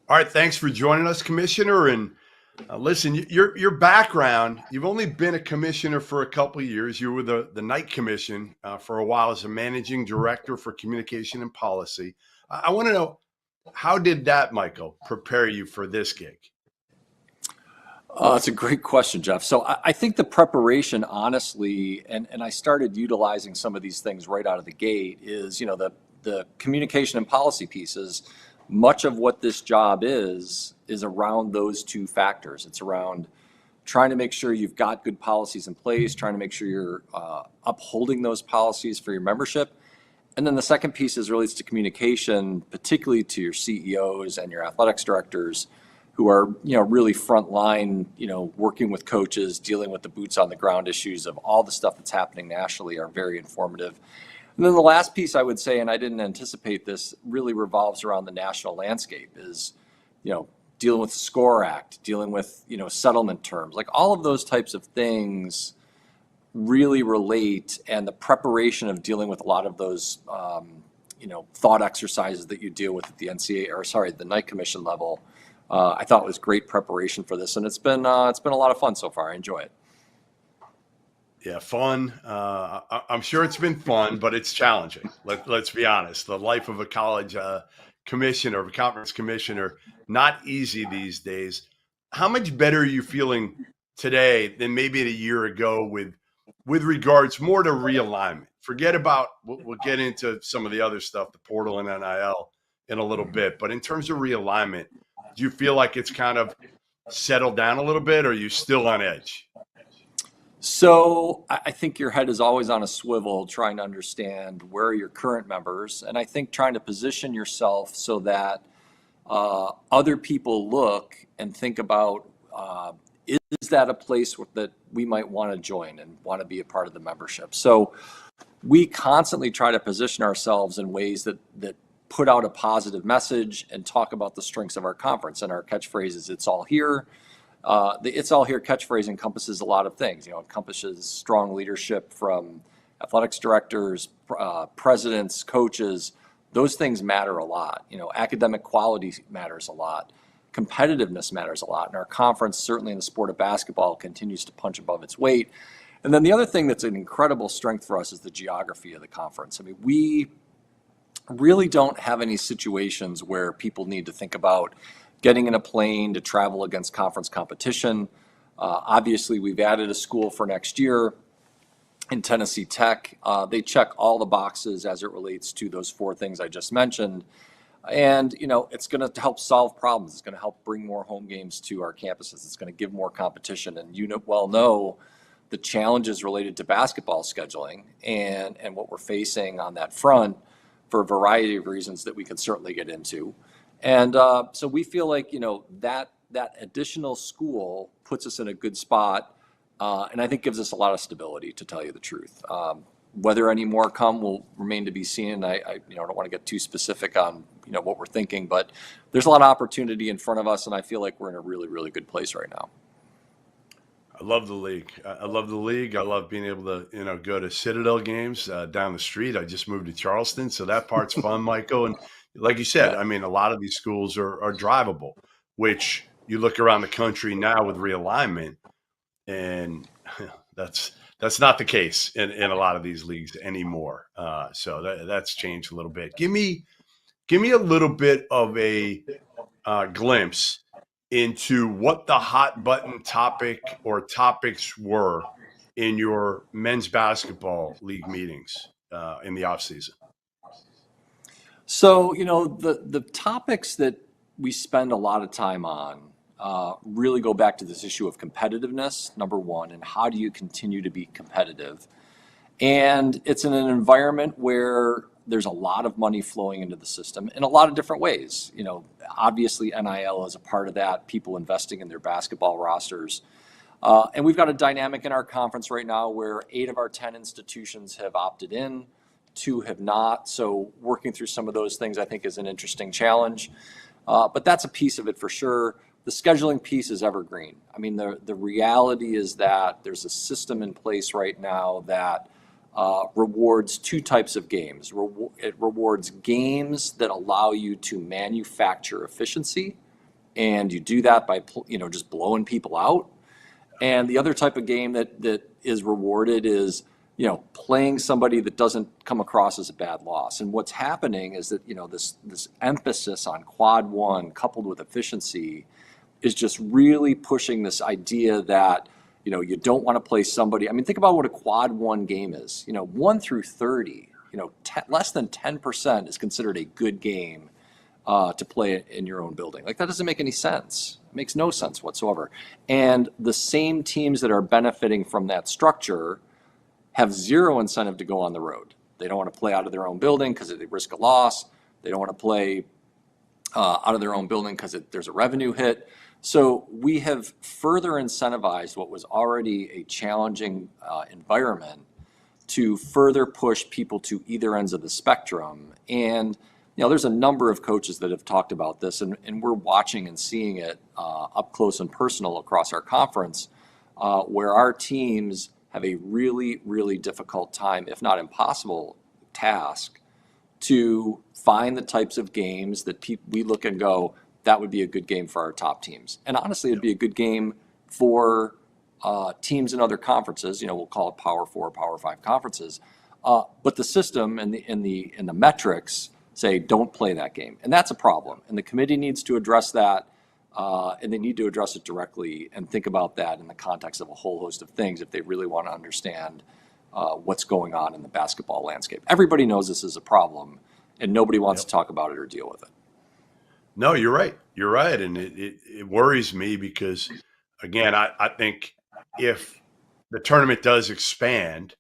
All right, thanks for joining us, Commissioner. And listen, your background, you've only been a commissioner for a couple of years. You were the Knight Commission for a while as a managing director for communication and policy. I want to know, how did that, Michael, prepare you for this gig? That's a great question, Jeff. So I think the preparation, honestly, and I started utilizing some of these things right out of the gate, is, the communication and policy pieces. Much of what this job is around those two factors. It's around trying to make sure you've got good policies in place, trying to make sure you're upholding those policies for your membership. And then the second piece is relates to communication, particularly to your CEOs and your athletics directors, who are, really front line, working with coaches, dealing with the boots on the ground issues of all the stuff that's happening nationally, are very informative. And then the last piece I would say, and I didn't anticipate this, really revolves around the national landscape, is, dealing with the SCORE Act, dealing with, settlement terms, like all of those types of things really relate, and the preparation of dealing with a lot of those, thought exercises that you deal with at the the Knight Commission level. I thought was great preparation for this, and it's been a lot of fun so far. I enjoy it. Yeah, fun. I'm sure it's been fun, but it's challenging. Let's be honest. The life of a college commissioner, of a conference commissioner, not easy these days. How much better are you feeling today than maybe a year ago with regards more to realignment? Forget about, we'll get into some of the other stuff, the portal and NIL in a little bit, but in terms of realignment, do you feel like it's kind of settled down a little bit, or are you still on edge? So I think your head is always on a swivel trying to understand where are your current members. And I think trying to position yourself so that other people look and think about, is that a place that we might want to join and want to be a part of the membership? So we constantly try to position ourselves in ways that put out a positive message and talk about the strengths of our conference. And our catchphrase is "It's all here." The "It's all here" catchphrase encompasses a lot of things. It encompasses strong leadership from athletics directors, presidents, coaches. Those things matter a lot. Academic quality matters a lot. Competitiveness matters a lot. And our conference, certainly in the sport of basketball, continues to punch above its weight. And then the other thing that's an incredible strength for us is the geography of the conference. I mean, we really don't have any situations where people need to think about getting in a plane to travel against conference competition. Obviously, we've added a school for next year in Tennessee Tech. They check all the boxes as it relates to those four things I just mentioned. And, it's going to help solve problems. It's going to help bring more home games to our campuses. It's going to give more competition. And you know the challenges related to basketball scheduling and what we're facing on that front for a variety of reasons that we can certainly get into. And so we feel like, that additional school puts us in a good spot, and I think gives us a lot of stability, to tell you the truth. Whether any more come will remain to be seen. I don't want to get too specific on, what we're thinking, but there's a lot of opportunity in front of us, and I feel like we're in a really, really good place right now. I love the league. I love the league. I love being able to, go to Citadel games down the street. I just moved to Charleston, so that part's fun, Michael. And like you said, I mean, a lot of these schools are drivable, which you look around the country now with realignment, and that's not the case in a lot of these leagues anymore. So that's changed a little bit. Give me a little bit of a glimpse into what the hot button topic or topics were in your men's basketball league meetings in the off season. So, the topics that we spend a lot of time on really go back to this issue of competitiveness, number one, and how do you continue to be competitive? And it's in an environment where there's a lot of money flowing into the system in a lot of different ways. Obviously NIL is a part of that, people investing in their basketball rosters. And we've got a dynamic in our conference right now where 8 of our 10 institutions have opted in, 2 have not. So working through some of those things, I think, is an interesting challenge. But that's a piece of it for sure. The scheduling piece is evergreen. I mean, the reality is that there's a system in place right now that rewards 2 types of games. It rewards games that allow you to manufacture efficiency, and you do that by just blowing people out. And the other type of game that is rewarded is playing somebody that doesn't come across as a bad loss. And what's happening is that this emphasis on quad one coupled with efficiency is just really pushing this idea that you don't want to play somebody. I mean, think about what a quad one game is. 1 through 30. Less than 10% is considered a good game to play in your own building. Like, that doesn't make any sense. It makes no sense whatsoever. And the same teams that are benefiting from that structure have zero incentive to go on the road. They don't want to play out of their own building because they risk a loss. They don't want to play out of their own building because there's a revenue hit. So we have further incentivized what was already a challenging environment to further push people to either ends of the spectrum. And there's a number of coaches that have talked about this, and we're watching and seeing it up close and personal across our conference, where our teams have a really, really difficult time, if not impossible task, to find the types of games that we look and go, that would be a good game for our top teams. And honestly, it'd be a good game for teams in other conferences. We'll call it Power 4, Power 5 conferences. But the system and the metrics say don't play that game, and that's a problem. And the committee needs to address that, and they need to address it directly and think about that in the context of a whole host of things if they really want to understand what's going on in the basketball landscape. Everybody knows this is a problem, and nobody wants to talk about it or deal with it. No, you're right. You're right. And it worries me because, again, I think if the tournament does expand,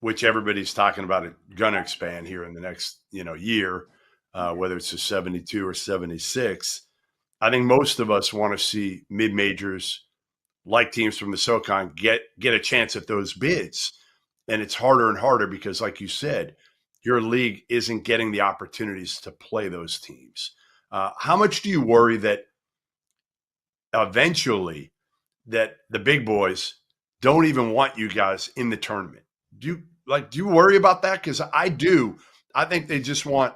which everybody's talking about it going to expand here in the next, year, whether it's a 72 or 76, I think most of us want to see mid-majors like teams from the SoCon get a chance at those bids. And it's harder and harder because, like you said, your league isn't getting the opportunities to play those teams. How much do you worry that eventually that the big boys don't even want you guys in the tournament? Do you worry about that? Because I do. I think they just want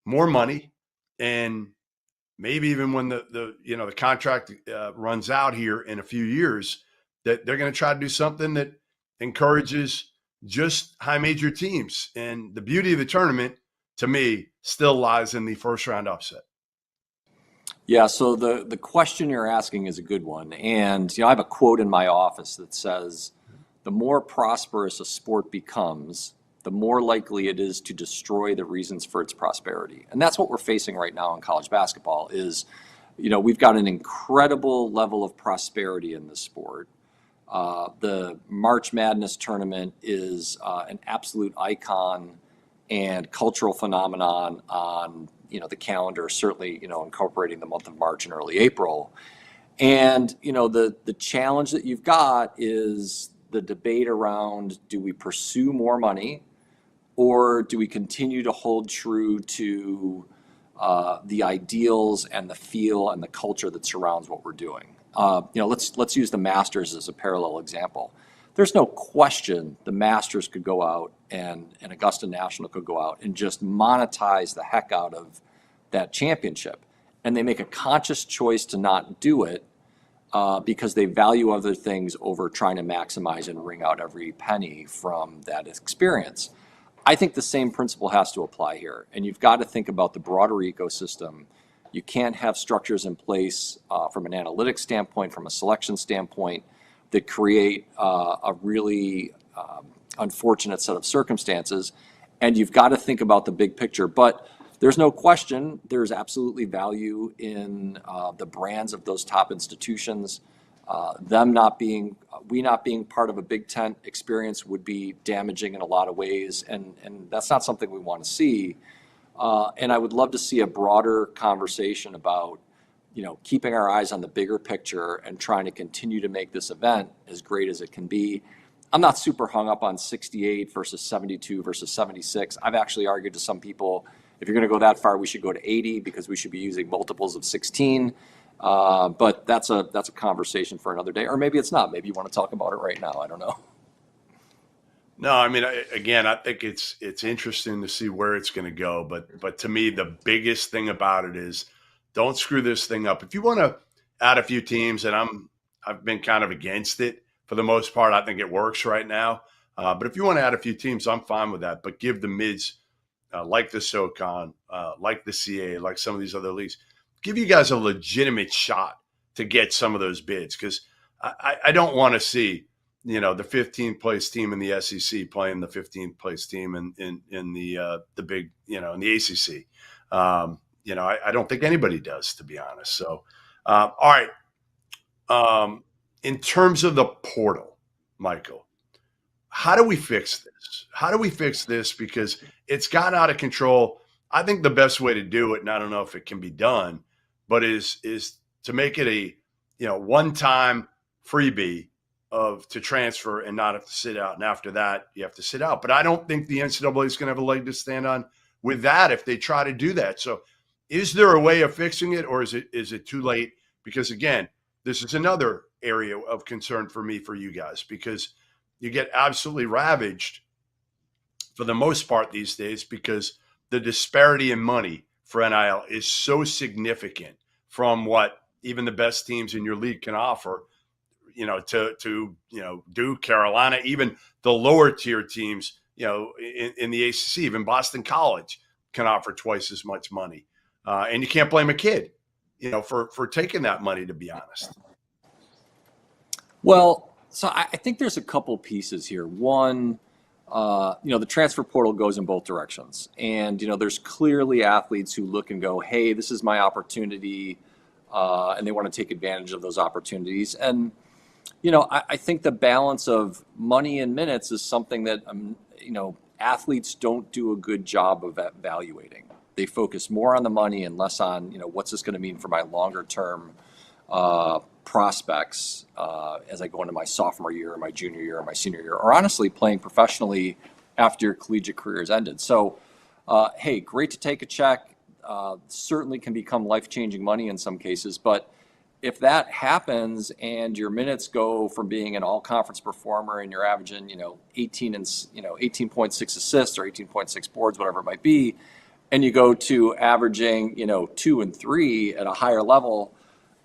more money, and maybe even when the contract runs out here in a few years, that they're going to try to do something that encourages just high major teams. And the beauty of the tournament, to me, still lies in the first round upset. Yeah, so the question you're asking is a good one. And I have a quote in my office that says, the more prosperous a sport becomes, the more likely it is to destroy the reasons for its prosperity. And that's what we're facing right now in college basketball is, we've got an incredible level of prosperity in this sport. The March Madness tournament is an absolute icon and cultural phenomenon on the calendar, certainly incorporating the month of March and early April. And the challenge that you've got is the debate around, do we pursue more money or do we continue to hold true to the ideals and the feel and the culture that surrounds what we're doing? Let's use the Masters as a parallel example. There's no question the Masters could go out and Augusta National could go out and just monetize the heck out of that championship. And they make a conscious choice to not do it because they value other things over trying to maximize and wring out every penny from that experience. I think the same principle has to apply here. And you've got to think about the broader ecosystem. You can't have structures in place from an analytics standpoint, from a selection standpoint, that create a really unfortunate set of circumstances. And you've got to think about the big picture. But there's no question there's absolutely value in the brands of those top institutions. We not being part of a Big Ten experience would be damaging in a lot of ways. And that's not something we want to see. And I would love to see a broader conversation about keeping our eyes on the bigger picture and trying to continue to make this event as great as it can be. I'm not super hung up on 68 versus 72 versus 76. I've actually argued to some people, if you're going to go that far, we should go to 80 because we should be using multiples of 16. But that's a conversation for another day, or maybe it's not. Maybe you want to talk about it right now. I don't know. No, I mean, I think it's interesting to see where it's going to go. But to me, the biggest thing about it is don't screw this thing up. If you want to add a few teams, and I've been kind of against it for the most part. I think it works right now. But if you want to add a few teams, I'm fine with that. But give the mids, like the SoCon, like the CA, like some of these other leagues, give you guys a legitimate shot to get some of those bids, because I don't want to see the 15th place team in the SEC playing the 15th place team in the big in the ACC. I don't think anybody does, to be honest. So, all right. In terms of the portal, Michael, how do we fix this? How do we fix this? Because it's got out of control. I think the best way to do it, and I don't know if it can be done, but is to make it a one-time freebie to transfer and not have to sit out. And after that, you have to sit out. But I don't think the NCAA is going to have a leg to stand on with that if they try to do that. So is there a way of fixing it, or is it too late? Because again, this is another area of concern for me, for you guys, because you get absolutely ravaged for the most part these days, because the disparity in money for NIL is so significant from what even the best teams in your league can offer, to Duke, Carolina, even the lower tier teams, in the ACC, even Boston College can offer twice as much money. And you can't blame a kid, for taking that money, to be honest. Well, so I think there's a couple pieces here. One, the transfer portal goes in both directions. And, there's clearly athletes who look and go, hey, this is my opportunity. And they want to take advantage of those opportunities. And, I think the balance of money and minutes is something that, athletes don't do a good job of evaluating. They focus more on the money and less on, what's this going to mean for my longer term prospects as I go into my sophomore year or my junior year or my senior year, or honestly playing professionally after your collegiate career has ended. So, hey, great to take a check. Certainly can become life-changing money in some cases, but if that happens and your minutes go from being an all-conference performer and you're averaging, 18.6 assists or 18.6 boards, whatever it might be, and you go to averaging, 2 and 3 at a higher level,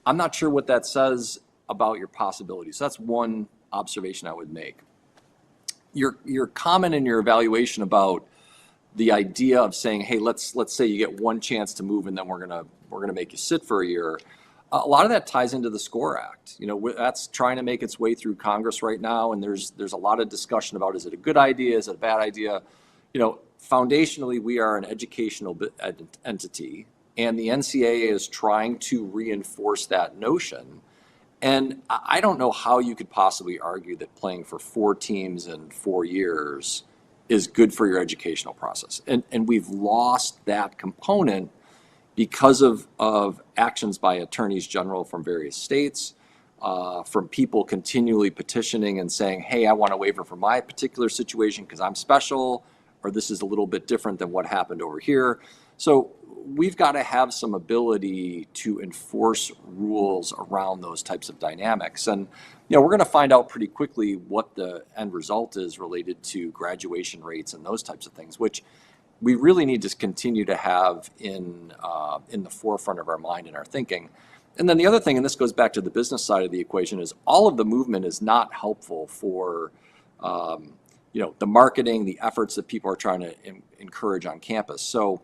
I'm not sure what that says about your possibilities. So that's one observation I would make. Your comment and your evaluation about the idea of saying, hey, let's say you get one chance to move and then we're gonna make you sit for a year. A lot of that ties into the SCORE Act. That's trying to make its way through Congress right now, and there's a lot of discussion about, is it a good idea, is it a bad idea? Foundationally, we are an educational entity, and the NCAA is trying to reinforce that notion. And I don't know how you could possibly argue that playing for 4 teams in 4 years is good for your educational process. And we've lost that component because of actions by attorneys general from various states, from people continually petitioning and saying, hey, I want a waiver for my particular situation because I'm special, or this is a little bit different than what happened over here. So we've got to have some ability to enforce rules around those types of dynamics. And we're going to find out pretty quickly what the end result is related to graduation rates and those types of things, which we really need to continue to have in the forefront of our mind and our thinking. And then the other thing, and this goes back to the business side of the equation, is all of the movement is not helpful for the marketing, the efforts that people are trying to encourage on campus. So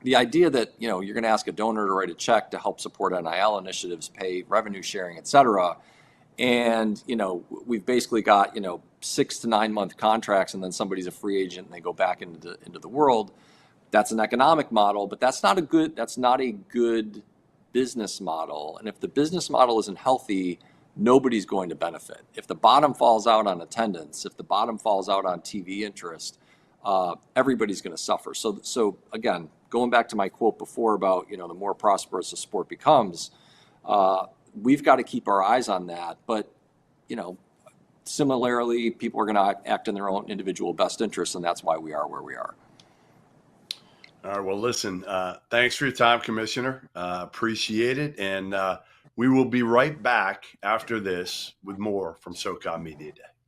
the idea that you're going to ask a donor to write a check to help support NIL initiatives, pay revenue sharing, et cetera, and we've basically got 6 to 9 month contracts, and then somebody's a free agent and they go back into the world. That's an economic model, but that's not a good business model. And if the business model isn't healthy, nobody's going to benefit. If the bottom falls out on attendance, if the bottom falls out on TV interest, everybody's going to suffer. So again, going back to my quote before about the more prosperous the sport becomes, we've got to keep our eyes on that. But similarly, people are going to act in their own individual best interests, and that's why we are where we are. All right. Well, listen, thanks for your time, Commissioner. Appreciate it. And we will be right back after this with more from SoCon Media Day.